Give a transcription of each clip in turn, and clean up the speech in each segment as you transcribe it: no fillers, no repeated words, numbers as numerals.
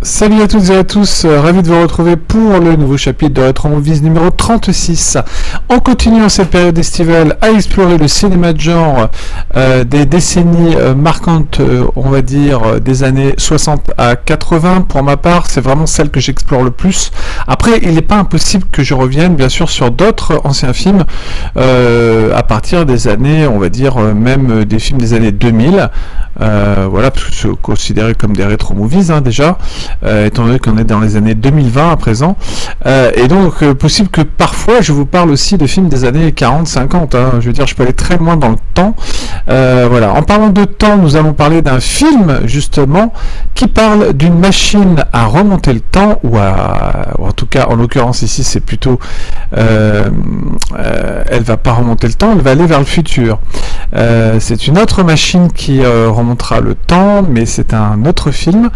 Salut à toutes et à tous, ravi de vous retrouver pour le nouveau chapitre de Retro Movies numéro 36. On continue en cette période estivale à explorer le cinéma de genre des décennies marquantes, on va dire des années 60 à 80. Pour ma part, c'est vraiment celle que j'explore le plus. Après, il n'est pas impossible que je revienne bien sûr sur d'autres anciens films à partir des années, on va dire même des films des années 2000. Voilà, parce que c'est considéré comme des rétro movies déjà. Étant donné qu'on est dans les années 2020 à présent, et donc possible que parfois je vous parle aussi de films des années 40-50, je veux dire je peux aller très loin dans le temps. Voilà. En parlant de temps, nous allons parler d'un film justement qui parle d'une machine à remonter le temps, ou en tout cas en l'occurrence ici c'est plutôt elle va pas remonter le temps, elle va aller vers le futur. C'est une autre machine qui remontera le temps, mais c'est un autre film,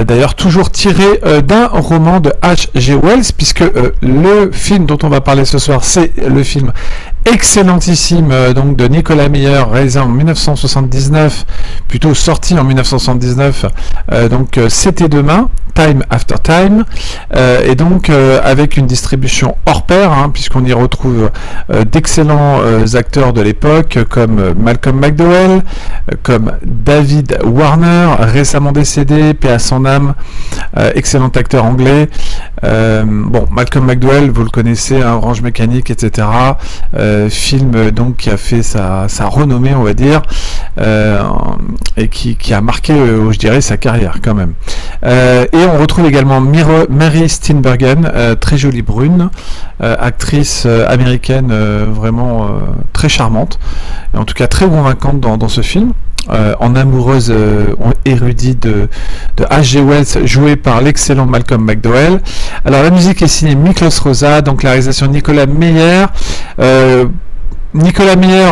d'ailleurs toujours tiré d'un roman de H.G. Wells, puisque le film dont on va parler ce soir, c'est le film excellentissime donc de Nicolas Meyer, réalisé en 1979, plutôt sorti en 1979, donc C'était demain, Time After Time, et donc avec une distribution hors pair, puisqu'on y retrouve d'excellents acteurs de l'époque comme Malcolm McDowell, comme David Warner, récemment décédé, paix à son âme, excellent acteur anglais. Bon, Malcolm McDowell, vous le connaissez, Orange Mécanique, etc. Film donc qui a fait sa renommée, on va dire, et qui a marqué, je dirais, sa carrière quand même. Et on retrouve également Mary Steenburgen, très jolie brune, actrice américaine vraiment très charmante, et en tout cas très convaincante dans ce film. En amoureuse érudite de H.G. Wells, jouée par l'excellent Malcolm McDowell. Alors la musique est signée Miklos Rozsa, donc la réalisation Nicolas Meyer. Nicolas Meyer,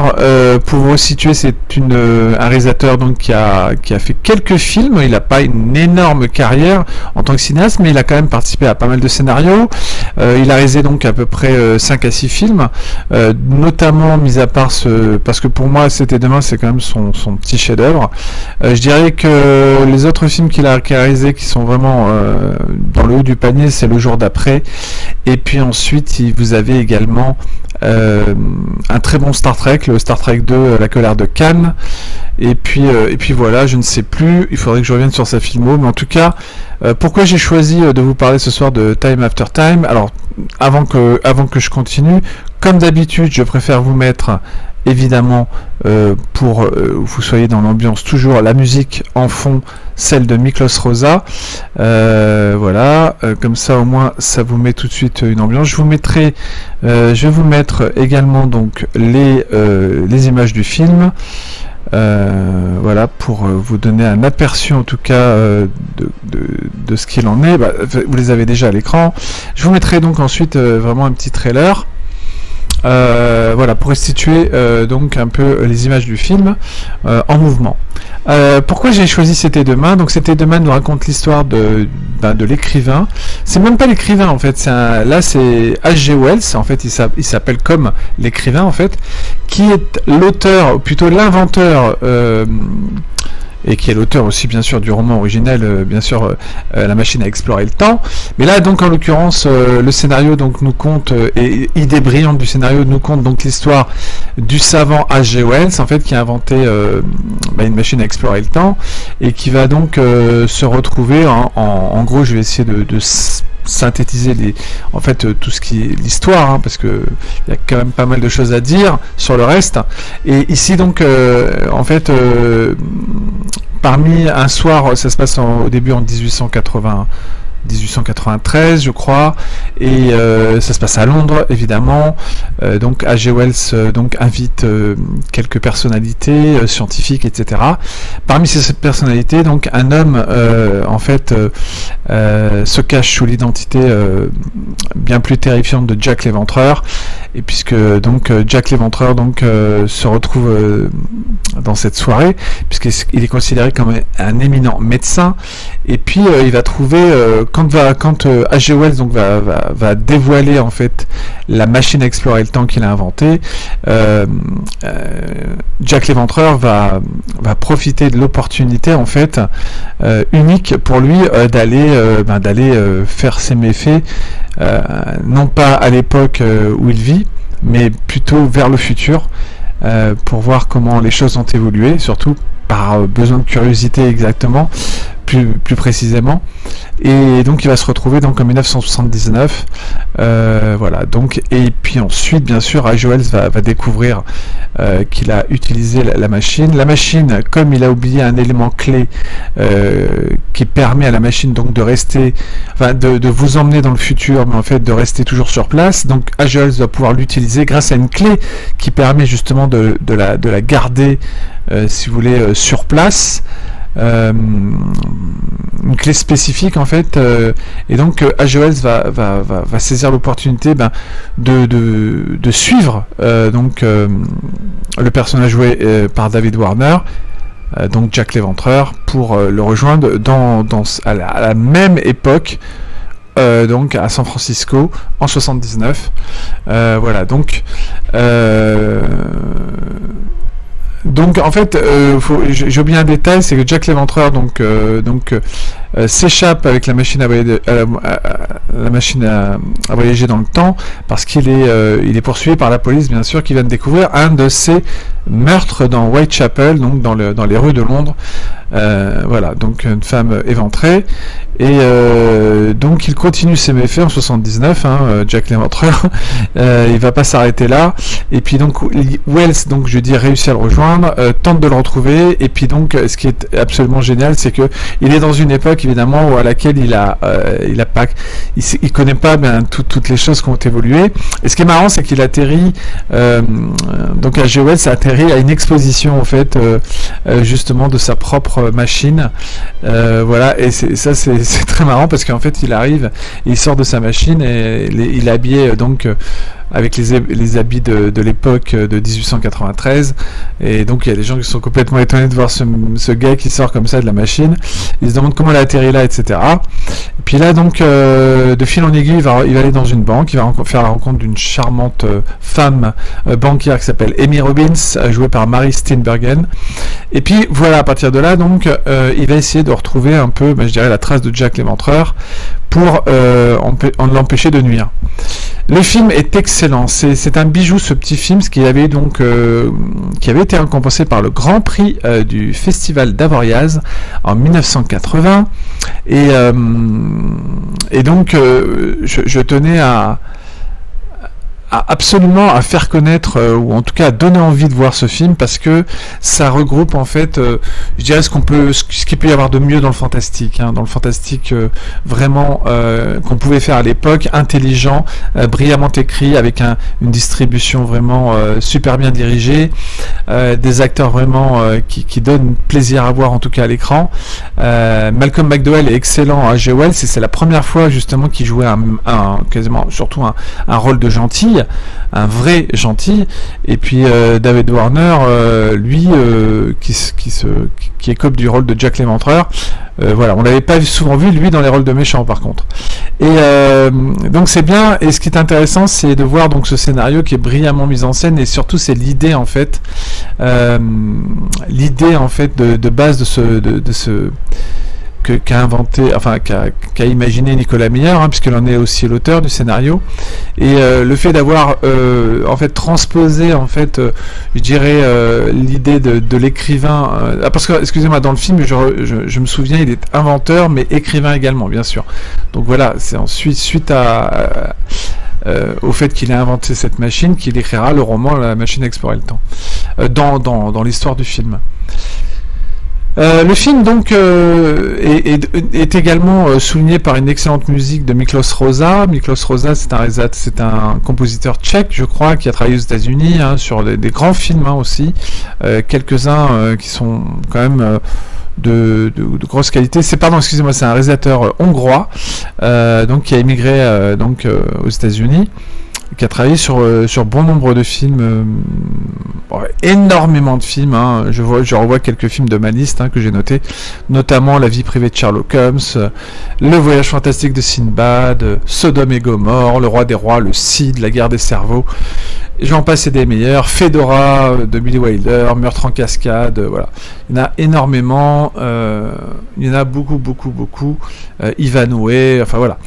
pour vous situer, c'est un réalisateur donc qui a fait quelques films. Il n'a pas une énorme carrière en tant que cinéaste, mais il a quand même participé à pas mal de scénarios. Il a réalisé donc à peu près 5 à 6 films, notamment mis à part parce que pour moi C'était demain, c'est quand même son petit chef-d'œuvre. Je dirais que les autres films qu'il a réalisés qui sont vraiment dans le haut du panier, c'est Le jour d'après, et puis ensuite vous avez également un très bon Star Trek, le Star Trek 2, La colère de Khan, et puis voilà, je ne sais plus, il faudrait que je revienne sur sa filmo, mais en tout cas, pourquoi j'ai choisi de vous parler ce soir de Time After Time? Alors, avant que je continue, comme d'habitude, je préfère vous mettre évidemment pour vous soyez dans l'ambiance, toujours la musique en fond, celle de Miklos Rozsa, voilà, comme ça au moins ça vous met tout de suite une ambiance. Je vais vous mettre également donc les images du film, voilà, pour vous donner un aperçu en tout cas de ce qu'il en est. Vous les avez déjà à l'écran. Je vous mettrai donc ensuite vraiment un petit trailer. Voilà, pour restituer donc un peu les images du film en mouvement. Pourquoi j'ai choisi C'était demain? Donc C'était demain nous raconte l'histoire de l'écrivain. C'est même pas l'écrivain en fait, là c'est H.G. Wells, en fait il s'appelle comme l'écrivain en fait, qui est l'auteur, ou plutôt l'inventeur, et qui est l'auteur aussi bien sûr du roman original, bien sûr La machine à explorer le temps. Mais là donc en l'occurrence le scénario donc nous compte, et idée brillante du scénario nous compte donc l'histoire du savant H.G. Wells en fait qui a inventé une machine à explorer le temps, et qui va donc se retrouver en gros, je vais essayer de synthétiser tout ce qui est l'histoire, parce que il y a quand même pas mal de choses à dire sur le reste. Et ici donc parmi un soir, ça se passe au début en 1893 je crois, et ça se passe à Londres évidemment. Donc H.G. Wells donc invite quelques personnalités scientifiques, etc. Parmi ces personnalités, donc un homme se cache sous l'identité bien plus terrifiante de Jack l'Éventreur, et puisque donc Jack l'Éventreur donc se retrouve dans cette soirée, puisqu'il est considéré comme un éminent médecin, Et puis il va trouver quand H.G. Wells donc va dévoiler en fait la machine à explorer le temps qu'il a inventée, Jack l'Éventreur va profiter de l'opportunité en fait unique pour lui d'aller faire ses méfaits non pas à l'époque où il vit, mais plutôt vers le futur, pour voir comment les choses ont évolué, surtout par besoin de curiosité exactement, plus précisément. Et donc il va se retrouver donc en 1979, voilà. Donc, et puis ensuite bien sûr H.G. Wells va découvrir qu'il a utilisé la machine. La machine, comme il a oublié un élément clé qui permet à la machine donc de rester, enfin de vous emmener dans le futur, mais en fait de rester toujours sur place. Donc H.G. Wells va pouvoir l'utiliser grâce à une clé qui permet justement de la garder, si vous voulez, sur place. Une clé spécifique en fait, et donc H.G. Wells va saisir l'opportunité de suivre donc le personnage joué par David Warner, donc Jack l'Éventreur, pour le rejoindre à la même époque, donc à San Francisco en 79. Voilà, donc en fait, j'ai oublié un détail, c'est que Jack l'Éventreur s'échappe avec la machine à voyager dans le temps, parce qu'il est poursuivi par la police, bien sûr, qui vient de découvrir un de ses meurtres dans Whitechapel, donc dans les rues de Londres. Voilà, donc une femme éventrée, et donc il continue ses méfaits en 79, Jack l'Éventreur. Il va pas s'arrêter là, et puis donc Wells, donc je dis, réussit à le rejoindre, tente de le retrouver, et puis donc ce qui est absolument génial, c'est que il est dans une époque évidemment à laquelle il connaît pas bien toutes les choses qui ont évolué. Et ce qui est marrant, c'est qu'il atterrit, donc H.G. Wells atterrit à une exposition en fait, justement de sa propre machine, voilà. Et c'est très marrant parce qu'en fait il arrive, il sort de sa machine et il est habillé donc avec les habits de l'époque de 1893, et donc il y a des gens qui sont complètement étonnés de voir ce gars qui sort comme ça de la machine. Ils se demandent comment il a atterri là, etc. Et puis là donc de fil en aiguille, il va aller dans une banque, il va faire la rencontre d'une charmante femme banquière qui s'appelle Amy Robbins, jouée par Mary Steenburgen. Et puis voilà, à partir de là donc il va essayer de retrouver un peu, je dirais, la trace de Jack l'Éventreur pour l'empêcher de nuire. Le film est excellent, c'est un bijou, ce petit film, qui avait été récompensé par le Grand Prix du Festival d'Avoriaz en 1980, et donc je tenais absolument à faire connaître, ou en tout cas à donner envie de voir ce film, parce que ça regroupe en fait, je dirais, ce qu'il peut y avoir de mieux dans le fantastique, dans le fantastique vraiment qu'on pouvait faire à l'époque, intelligent, brillamment écrit, avec une distribution vraiment super bien dirigée, des acteurs vraiment qui donnent plaisir à voir, en tout cas à l'écran. Malcolm McDowell est excellent à H.G. Wells, et c'est la première fois justement qu'il jouait quasiment surtout un rôle de gentil, un vrai gentil. Et puis David Warner, lui, qui écope du rôle de Jack l'Éventreur. Voilà, on l'avait pas souvent vu lui dans les rôles de méchants par contre. Et donc c'est bien. Et ce qui est intéressant, c'est de voir donc ce scénario qui est brillamment mis en scène, et surtout c'est l'idée en fait, de base de ce qu'a inventé, enfin qu'a imaginé Nicolas Meyer, puisqu'il en est aussi l'auteur du scénario. Et le fait d'avoir en fait transposé en fait, je dirais, l'idée de l'écrivain, parce que, excusez-moi, dans le film je me souviens, il est inventeur mais écrivain également, bien sûr. Donc voilà, c'est ensuite suite au fait qu'il a inventé cette machine qu'il écrira le roman La machine à explorer le temps, dans l'histoire du film. Le film donc est également souligné par une excellente musique de Miklos Rozsa. Miklos Rozsa, c'est un compositeur tchèque, je crois, qui a travaillé aux États-Unis sur des grands films aussi, quelques-uns qui sont quand même de grosse qualité. C'est un réalisateur hongrois, donc qui a émigré aux États-Unis. qui a travaillé sur bon nombre de films, énormément de films. Hein. Je revois quelques films de ma liste que j'ai notés, notamment La vie privée de Sherlock Holmes, Le voyage fantastique de Sinbad, Sodome et Gomorrhe, Le roi des rois, Le Cid, La guerre des cerveaux, j'en passe et des meilleurs, Fedora de Billy Wilder, Meurtre en cascade, voilà. Il y en a énormément, il y en a beaucoup, Ivanhoe, enfin voilà.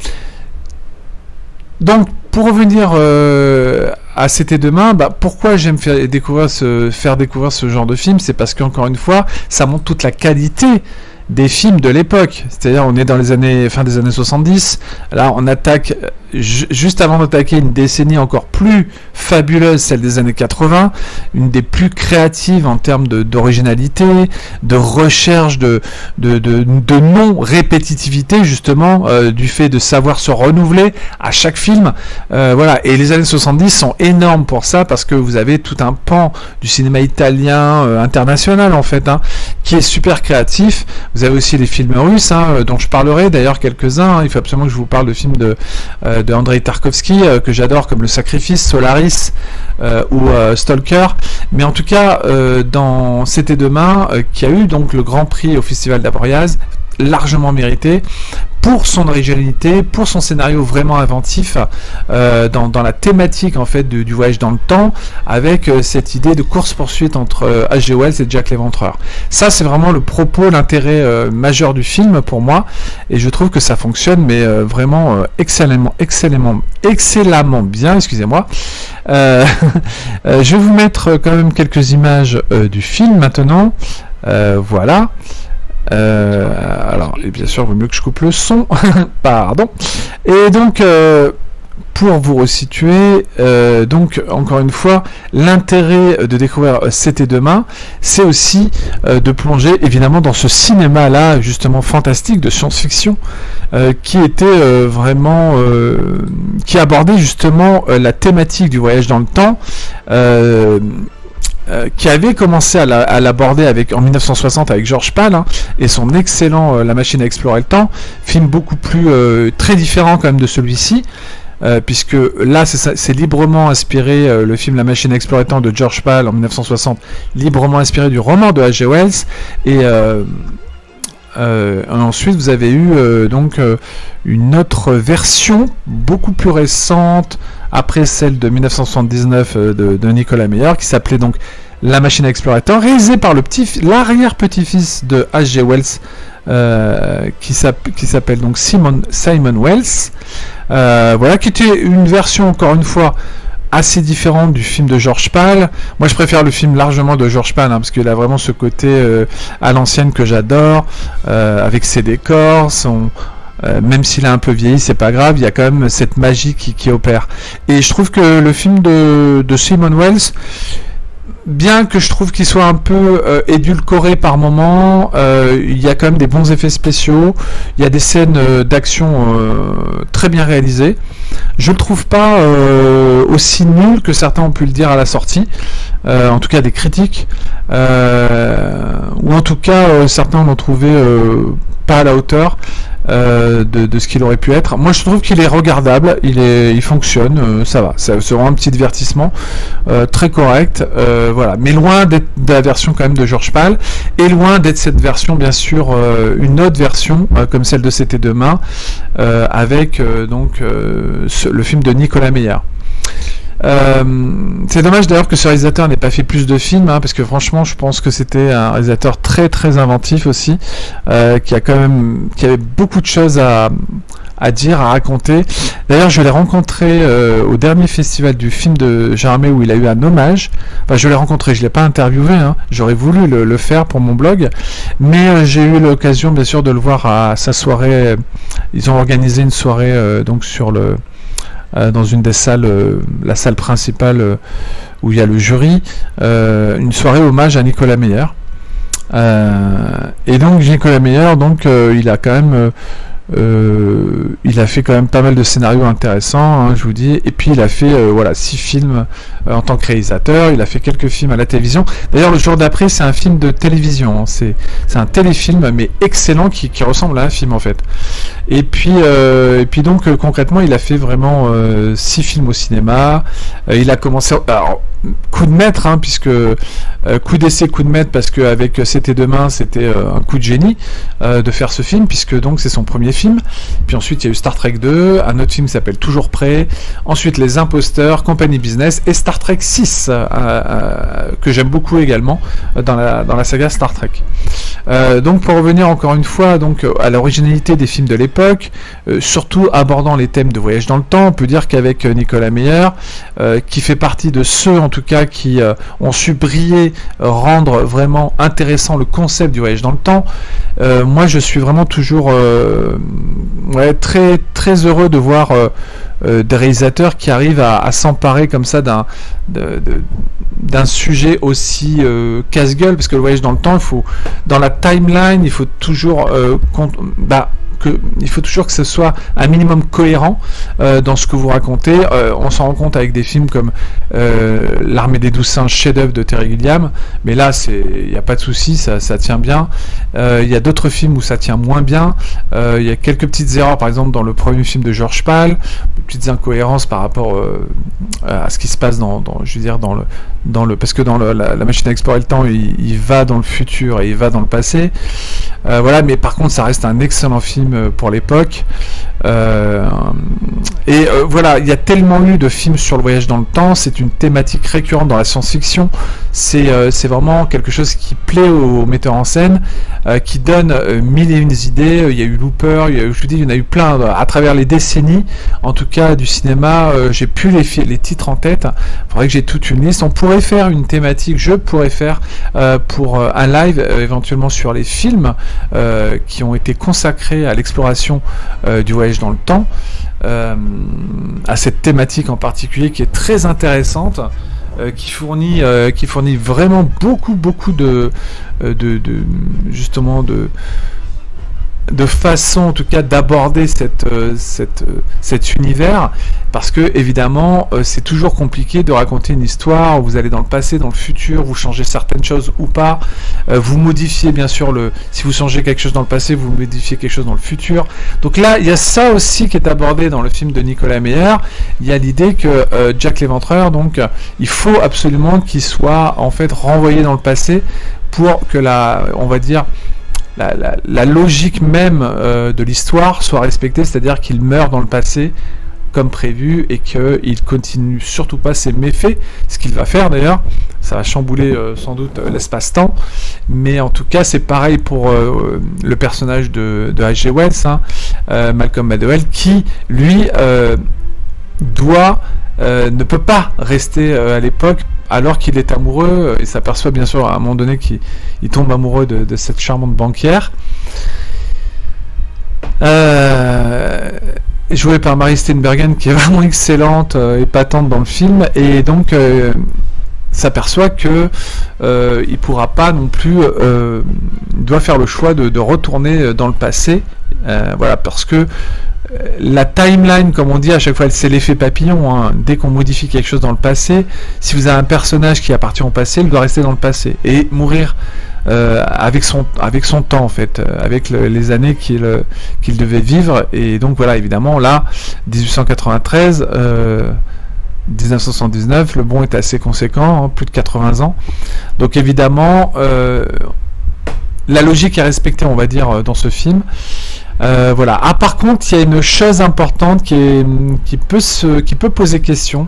Donc, pour revenir à C'était demain, pourquoi j'aime faire découvrir ce genre de film, c'est parce qu'encore une fois, ça montre toute la qualité des films de l'époque. C'est-à-dire, on est dans fin des années 70, là on attaque, juste avant d'attaquer une décennie encore plus fabuleuse, celle des années 80, une des plus créatives en termes d'originalité, de recherche, de non-répétitivité, justement, du fait de savoir se renouveler à chaque film. Voilà. Et les années 70 sont énormes pour ça, parce que vous avez tout un pan du cinéma italien, international en fait, qui est super créatif. Vous avez aussi les films russes, dont je parlerai d'ailleurs quelques-uns. Il faut absolument que je vous parle de films de Andrei Tarkovsky, que j'adore, comme Le Sacrifice, Solaris ou Stalker. Mais en tout cas, dans C'était demain, qui a eu donc le Grand Prix au Festival d'Avoriaz, largement mérité, pour son originalité, pour son scénario vraiment inventif, dans la thématique en fait du voyage dans le temps, avec cette idée de course-poursuite entre H.G. Wells et Jack l'Éventreur. Ça, c'est vraiment le propos, l'intérêt majeur du film pour moi, et je trouve que ça fonctionne, mais vraiment excellemment bien, excusez-moi. Je vais vous mettre quand même quelques images du film maintenant. Voilà. Alors, et bien sûr, il vaut mieux que je coupe le son. Pardon. Et donc, pour vous resituer, donc encore une fois, l'intérêt de découvrir C'était demain, c'est aussi de plonger évidemment dans ce cinéma-là, justement fantastique, de science-fiction, qui était vraiment, qui abordait justement la thématique du voyage dans le temps. Qui avait commencé à l'aborder en 1960 avec George Pal, et son excellent La machine à explorer le temps, film beaucoup plus très différent quand même de celui-ci, puisque là c'est librement inspiré, le film La machine à explorer le temps de George Pal en 1960, librement inspiré du roman de H.G. Wells, et ensuite vous avez eu donc une autre version beaucoup plus récente, après celle de 1979 de Nicolas Meyer, qui s'appelait donc La machine à explorer le temps, réalisée par l'arrière-petit-fils de H.G. Wells, qui s'appelle donc Simon Wells, voilà, qui était une version, encore une fois, assez différente du film de George Pal. Moi, je préfère le film largement de George Pal, parce qu'il a vraiment ce côté à l'ancienne que j'adore, avec ses décors, même s'il a un peu vieilli, c'est pas grave, il y a quand même cette magie qui opère. Et je trouve que le film de Simon Wells, bien que je trouve qu'il soit un peu édulcoré par moments, il y a quand même des bons effets spéciaux, il y a des scènes d'action très bien réalisées. Je le trouve pas aussi nul que certains ont pu le dire à la sortie, en tout cas des critiques, ou en tout cas certains l'ont trouvé pas à la hauteur de ce qu'il aurait pu être. Moi je trouve qu'il est regardable, il fonctionne, ça va, c'est vraiment un petit divertissement très correct, voilà, mais loin d'être de la version quand même de George Pal, et loin d'être cette version bien sûr, une autre version comme celle de C'était demain, avec donc le film de Nicolas Meyer. C'est dommage d'ailleurs que ce réalisateur n'ait pas fait plus de films, parce que franchement je pense que c'était un réalisateur très très inventif aussi, qui avait beaucoup de choses à dire, à raconter. D'ailleurs je l'ai rencontré au dernier festival du film de Jarmet, où il a eu un hommage. Enfin, je l'ai rencontré, je l'ai pas interviewé, j'aurais voulu le faire pour mon blog, mais j'ai eu l'occasion bien sûr de le voir à sa soirée. Ils ont organisé une soirée donc sur dans une des salles, la salle principale où il y a le jury, une soirée hommage à Nicolas Meyer. Et donc Nicolas Meyer, donc il a quand même Il a fait quand même pas mal de scénarios intéressants, hein, je vous dis. Et puis il a fait 6 films en tant que réalisateur. Il a fait quelques films à la télévision. D'ailleurs, le jour d'après, c'est un film de télévision. Hein. C'est un téléfilm, mais excellent, qui ressemble à un film en fait. Et puis donc concrètement, il a fait vraiment 6 films au cinéma. Il a commencé. Alors, coup de maître, hein, puisque coup d'essai, coup de maître, parce qu'avec C'était demain, c'était un coup de génie de faire ce film, puisque donc c'est son premier film. Puis ensuite il y a eu Star Trek 2, un autre film qui s'appelle Toujours Prêt, ensuite Les Imposteurs, Company Business et Star Trek 6 que j'aime beaucoup également dans la saga Star Trek. Donc pour revenir encore une fois donc à l'originalité des films de l'époque, surtout abordant les thèmes de voyage dans le temps, on peut dire qu'avec Nicolas Meyer, qui fait partie de ceux en tout cas qui ont su briller, rendre vraiment intéressant le concept du voyage dans le temps, moi je suis vraiment toujours très très heureux de voir des réalisateurs qui arrivent à s'emparer comme ça d'un sujet aussi casse-gueule, parce que le voyage dans le temps, dans la timeline, il faut toujours il faut toujours que ce soit un minimum cohérent dans ce que vous racontez. On s'en rend compte avec des films comme L'Armée des Douze Singes, chef-d'œuvre de Terry Gilliam, mais là il n'y a pas de souci, ça tient bien. Il y a d'autres films où ça tient moins bien. Il y a quelques petites erreurs, par exemple dans le premier film de George Pal, des petites incohérences par rapport à ce qui se passe parce que dans la machine à explorer le temps, il va dans le futur et il va dans le passé. Mais par contre ça reste un excellent film pour l'époque. Il y a tellement eu de films sur le voyage dans le temps, c'est une thématique récurrente dans la science-fiction, c'est vraiment quelque chose qui plaît aux metteurs en scène, qui donne mille et une idées. Il y a eu Looper, il y en a eu plein à travers les décennies, en tout cas du cinéma. J'ai plus les titres en tête, il faudrait que j'ai toute une liste. On pourrait faire une thématique, je pourrais faire pour un live éventuellement sur les films qui ont été consacrés à l'exploration du voyage dans le temps, à cette thématique en particulier qui est très intéressante, qui fournit vraiment beaucoup de façon en tout cas d'aborder cet univers, parce que évidemment c'est toujours compliqué de raconter une histoire où vous allez dans le passé, dans le futur, vous changez certaines choses ou pas, vous modifiez bien sûr si vous changez quelque chose dans le passé, vous modifiez quelque chose dans le futur. Donc là il y a ça aussi qui est abordé dans le film de Nicolas Meyer. Il y a l'idée que Jack l'Éventreur, donc il faut absolument qu'il soit en fait renvoyé dans le passé pour que la logique même de l'histoire soit respectée, c'est-à-dire qu'il meurt dans le passé comme prévu et qu'il continue surtout pas ses méfaits, ce qu'il va faire d'ailleurs. Ça va chambouler sans doute l'espace-temps, mais en tout cas c'est pareil pour le personnage de H.G. Wells, Malcolm McDowell, qui lui ne peut pas rester à l'époque alors qu'il est amoureux, et s'aperçoit bien sûr à un moment donné qu'il tombe amoureux de cette charmante banquière, jouée par Mary Steenburgen, qui est vraiment excellente, épatante dans le film, et donc s'aperçoit que il pourra pas non plus, il doit faire le choix de retourner dans le passé, parce que la timeline, comme on dit à chaque fois, c'est l'effet papillon, dès qu'on modifie quelque chose dans le passé, si vous avez un personnage qui appartient au passé, il doit rester dans le passé et mourir avec son temps en fait, avec les années qu'il devait vivre. Et donc voilà, évidemment là 1893 1979, le bond est assez conséquent, plus de 80 ans, donc évidemment la logique est respectée, on va dire, dans ce film. Par contre, il y a une chose importante qui peut poser question,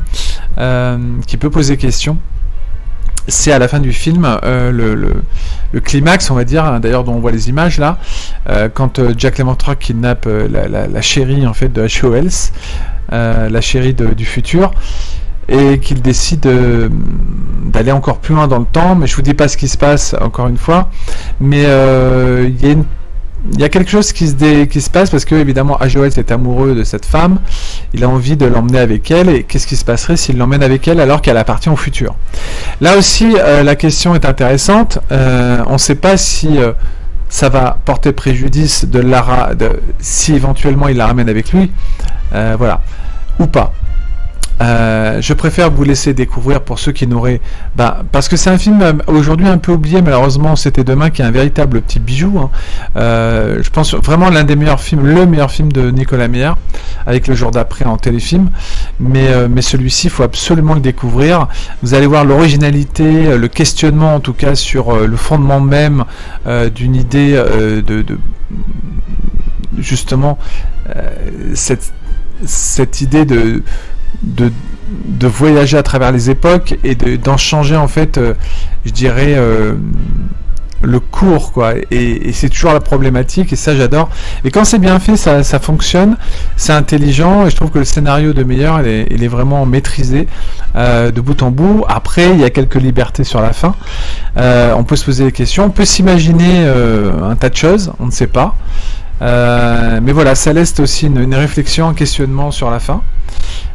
c'est à la fin du film, le climax, on va dire, d'ailleurs dont on voit les images là, quand Jack l'Éventreur kidnappe la chérie en fait de H.G. Wells, la chérie du futur, et qu'il décide d'aller encore plus loin dans le temps, mais je vous dis pas ce qui se passe encore une fois, mais il y a quelque chose qui se passe, parce que évidemment H.G. Wells est amoureux de cette femme, il a envie de l'emmener avec elle, et qu'est-ce qui se passerait s'il l'emmène avec elle alors qu'elle appartient au futur? Là aussi la question est intéressante, on ne sait pas si ça va porter préjudice si éventuellement il la ramène avec lui, voilà, ou pas. Je préfère vous laisser découvrir pour ceux qui n'auraient... parce que c'est un film aujourd'hui un peu oublié, malheureusement. C'était Demain, qui est un véritable petit bijou, hein. Je pense vraiment l'un des meilleurs films, le meilleur film de Nicolas Meyer, avec Le Jour d'après en téléfilm, mais celui-ci, il faut absolument le découvrir. Vous allez voir l'originalité, le questionnement en tout cas sur le fondement même d'une idée justement cette idée de voyager à travers les époques et d'en changer en fait, je dirais, le cours, quoi. Et c'est toujours la problématique, et ça j'adore. Et quand c'est bien fait, ça fonctionne, c'est intelligent, et je trouve que le scénario de Meyer, il est vraiment maîtrisé de bout en bout. Après, il y a quelques libertés sur la fin. On peut se poser des questions, on peut s'imaginer un tas de choses, on ne sait pas. Mais voilà, ça laisse aussi une réflexion, un questionnement sur la fin.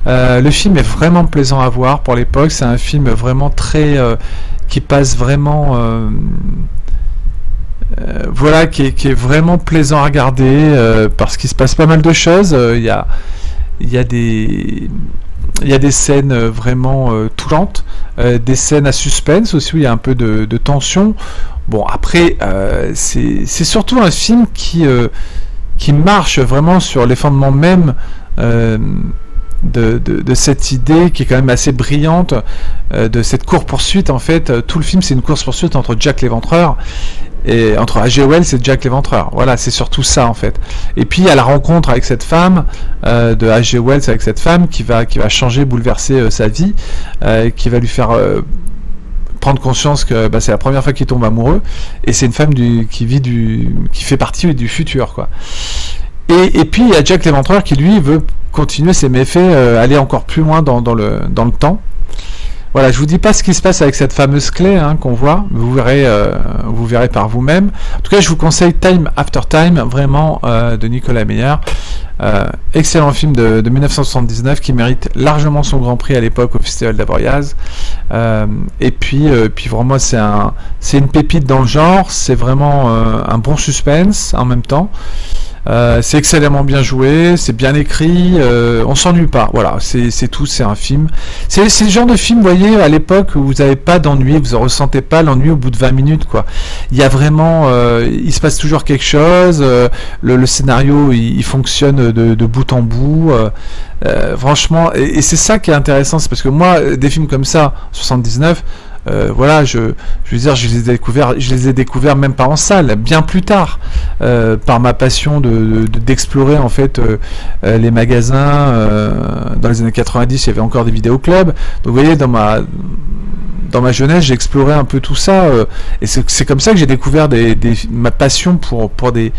Le film est vraiment plaisant à voir pour l'époque. C'est un film vraiment très qui passe vraiment voilà, qui est vraiment plaisant à regarder parce qu'il se passe pas mal de choses. Il y a des scènes vraiment touchantes, des scènes à suspense aussi où il y a un peu de tension. Bon, après, c'est surtout un film qui marche vraiment sur les fondements même de cette idée qui est quand même assez brillante, de cette course-poursuite. En fait, tout le film, c'est une course-poursuite entre Jack l'Éventreur et entre H.G. Wells et Jack l'Éventreur. Voilà, c'est surtout ça en fait. Et puis il y a la rencontre avec cette femme de H.G. Wells avec cette femme qui va changer, bouleverser sa vie, qui va lui faire prendre conscience que c'est la première fois qu'il tombe amoureux, et c'est une femme qui fait partie du futur, quoi. Et puis il y a Jack l'Éventreur qui lui veut continuer ses méfaits, aller encore plus loin dans le temps. Voilà, je vous dis pas ce qui se passe avec cette fameuse clé qu'on voit, vous verrez par vous-même. En tout cas, je vous conseille Time After Time, vraiment, de Nicolas Meyer. Excellent film de 1979 qui mérite largement son Grand Prix à l'époque au Festival d'Avoriaz. Et puis vraiment, c'est une pépite dans le genre, c'est vraiment un bon suspense en même temps. C'est excellemment bien joué, c'est bien écrit, on s'ennuie pas. Voilà, c'est tout, c'est un film. C'est le genre de film, vous voyez, à l'époque où vous n'avez pas d'ennui, vous ne ressentez pas l'ennui au bout de 20 minutes, quoi. Il y a vraiment, il se passe toujours quelque chose, le scénario il fonctionne de bout en bout. Franchement, et c'est ça qui est intéressant, c'est parce que moi, des films comme ça, 79, voilà, je veux dire, je les ai découverts même pas en salle, bien plus tard, par ma passion d'explorer en fait les magasins. Dans les années 90, il y avait encore des vidéoclubs. Donc vous voyez, dans ma jeunesse, j'ai exploré un peu tout ça, et c'est comme ça que j'ai découvert ma passion pour des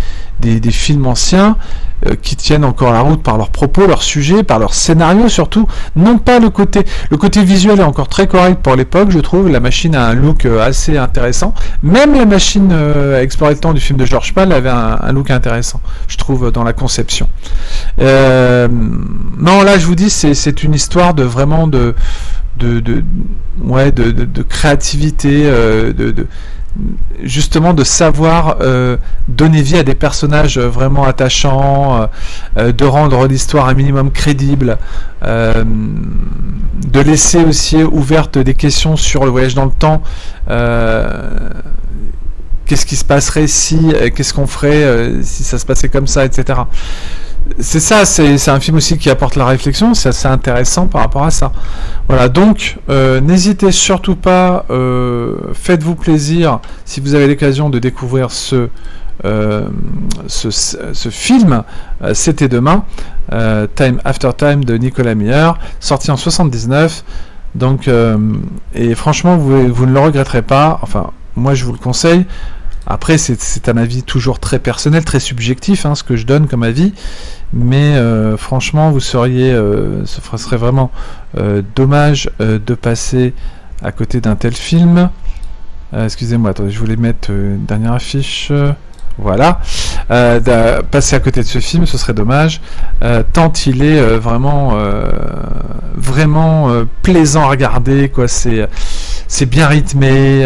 films anciens qui tiennent encore la route par leurs propos, leurs sujets, par leur scénario surtout. Non pas le côté visuel est encore très correct pour l'époque, je trouve. La machine a un look assez intéressant. Même la machine à explorer le temps du film de George Pal avait un look intéressant, je trouve, dans la conception. Non, là je vous dis, c'est une histoire de vraiment de créativité, justement de savoir donner vie à des personnages vraiment attachants, de rendre l'histoire un minimum crédible, de laisser aussi ouvertes des questions sur le voyage dans le temps. Qu'est-ce qui se passerait si, qu'est-ce qu'on ferait si ça se passait comme ça, etc. C'est ça, c'est un film aussi qui apporte la réflexion, c'est assez intéressant par rapport à ça. Voilà, donc n'hésitez surtout pas, faites-vous plaisir si vous avez l'occasion de découvrir ce film, C'était Demain, Time After Time de Nicolas Meyer, sorti en 79. Donc, et franchement, vous ne le regretterez pas. Enfin, moi je vous le conseille. Après, c'est un avis toujours très personnel, très subjectif, ce que je donne comme avis, mais franchement, vous seriez, ce serait vraiment dommage de passer à côté d'un tel film. Excusez-moi, attendez, je voulais mettre une dernière affiche. Voilà, passer à côté de ce film, ce serait dommage, tant il est vraiment plaisant à regarder, quoi. C'est bien rythmé.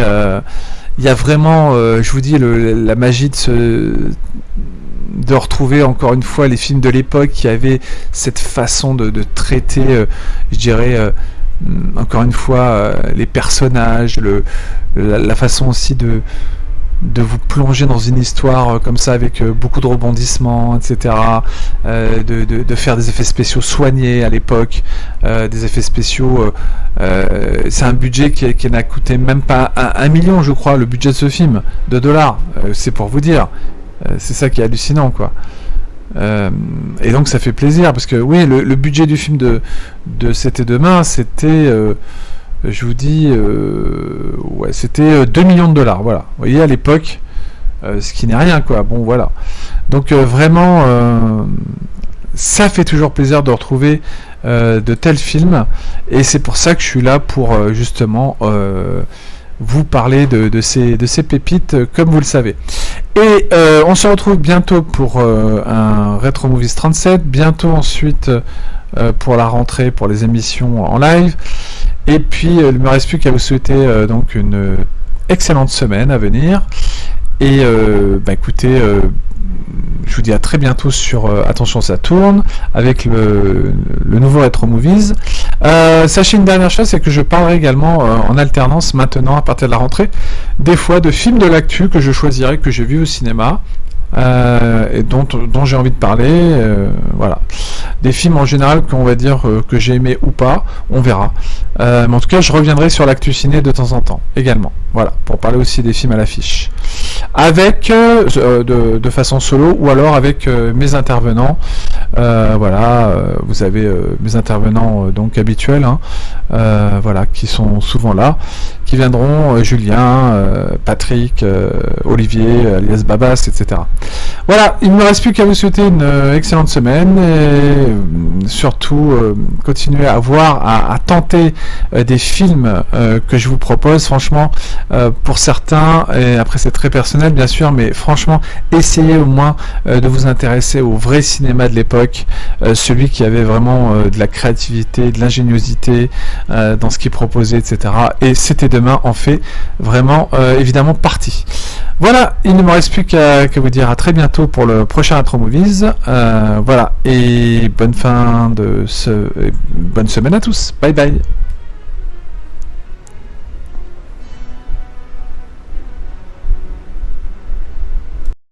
il y a vraiment, je vous dis, la magie de retrouver encore une fois les films de l'époque qui avaient cette façon de traiter, je dirais, encore une fois, les personnages, la façon aussi de vous plonger dans une histoire comme ça avec beaucoup de rebondissements, etc. De faire des effets spéciaux soignés à l'époque, des effets spéciaux. C'est un budget qui n'a coûté même pas 1 million, je crois, le budget de ce film, de dollars. C'est pour vous dire. C'est ça qui est hallucinant, quoi. Et donc ça fait plaisir parce que oui, le budget du film de C'était demain, c'était je vous dis ouais, c'était 2 millions de dollars, voilà. Vous voyez, à l'époque, ce qui n'est rien, quoi. Bon, voilà. Donc vraiment, ça fait toujours plaisir de retrouver de tels films, et c'est pour ça que je suis là pour justement vous parler de ces pépites, comme vous le savez. Et on se retrouve bientôt pour un Retro Movies 37, bientôt ensuite pour la rentrée, pour les émissions en live. Et puis il ne me reste plus qu'à vous souhaiter donc une excellente semaine à venir. Et écoutez, je vous dis à très bientôt sur Attention ça tourne, avec le nouveau Retro Movies. Sachez une dernière chose, c'est que je parlerai également en alternance maintenant, à partir de la rentrée, des fois de films de l'actu que je choisirai, que j'ai vu au cinéma, et dont j'ai envie de parler, voilà. Des films en général qu'on va dire que j'ai aimé ou pas, on verra. Mais en tout cas, je reviendrai sur l'actu ciné de temps en temps également. Voilà, pour parler aussi des films à l'affiche, avec de façon solo ou alors avec mes intervenants. Voilà, vous avez mes intervenants donc habituels, hein, voilà, qui sont souvent là, qui viendront, Julien, Patrick, Olivier, alias Babas, etc. Voilà, il ne me reste plus qu'à vous souhaiter une excellente semaine, et surtout continuer à voir, à tenter des films que je vous propose. Franchement, pour certains, et après c'est très personnel bien sûr, mais franchement, essayez au moins de vous intéresser au vrai cinéma de l'époque, celui qui avait vraiment de la créativité, de l'ingéniosité dans ce qu'il proposait, etc. Et C'était demain en fait vraiment évidemment partie. Voilà, il ne me reste plus qu'à vous dire à très bientôt pour le prochain Retro Movies. Voilà, et bonne semaine à tous. Bye bye.